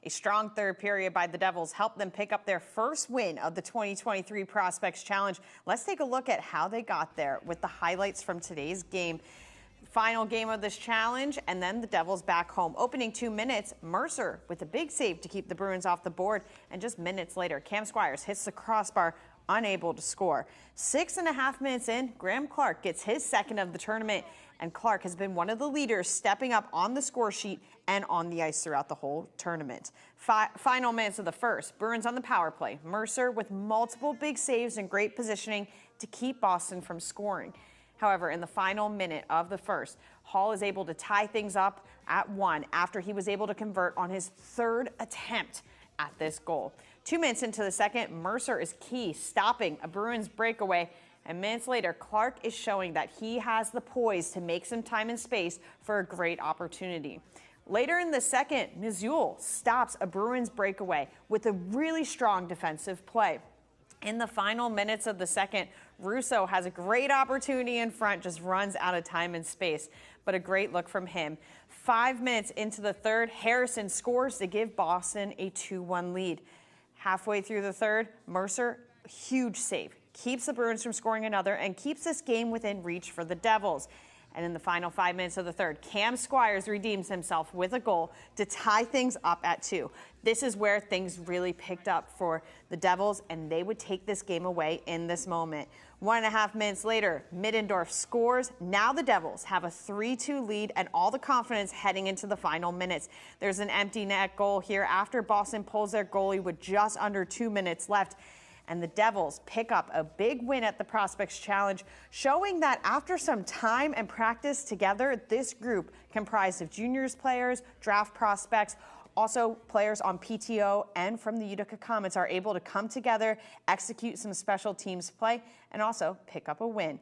A strong third period by the Devils helped them pick up their first win of the 2023 Prospects Challenge. Let's take a look at how they got there with the highlights from today's game. Final game of this challenge, and then the Devils back home. Opening 2 minutes, Mercer with a big save to keep the Bruins off the board. And just minutes later, Cam Squires hits the crossbar, unable to score. 6.5 minutes in, Graham Clark gets his second of the tournament, and Clark has been one of the leaders stepping up on the score sheet and on the ice throughout the whole tournament. Final minutes of the first, Bruins on the power play. Mercer with multiple big saves and great positioning to keep Boston from scoring. However, in the final minute of the first, Hall is able to tie things up at 1 after he was able to convert on his third attempt at this goal. 2 minutes into the second, Mercer is key, stopping a Bruins breakaway. And minutes later, Clark is showing that he has the poise to make some time and space for a great opportunity. Later in the second, Mizul stops a Bruins breakaway with a really strong defensive play. In the final minutes of the second, Russo has a great opportunity in front, just runs out of time and space, but a great look from him. 5 minutes into the third, Harrison scores to give Boston a 2-1 lead. Halfway through the third, Mercer, huge save, keeps the Bruins from scoring another and keeps this game within reach for the Devils. And in the final 5 minutes of the third, Cam Squires redeems himself with a goal to tie things up at 2. This is where things really picked up for the Devils, and they would take this game away in this moment. 1.5 minutes later, Middendorf scores. Now the Devils have a 3-2 lead and all the confidence heading into the final minutes. There's an empty net goal here after Boston pulls their goalie with just under 2 minutes left. And the Devils pick up a big win at the Prospects Challenge, showing that after some time and practice together, this group comprised of juniors players, draft prospects, also players on PTO and from the Utica Comets are able to come together, execute some special teams play, and also pick up a win.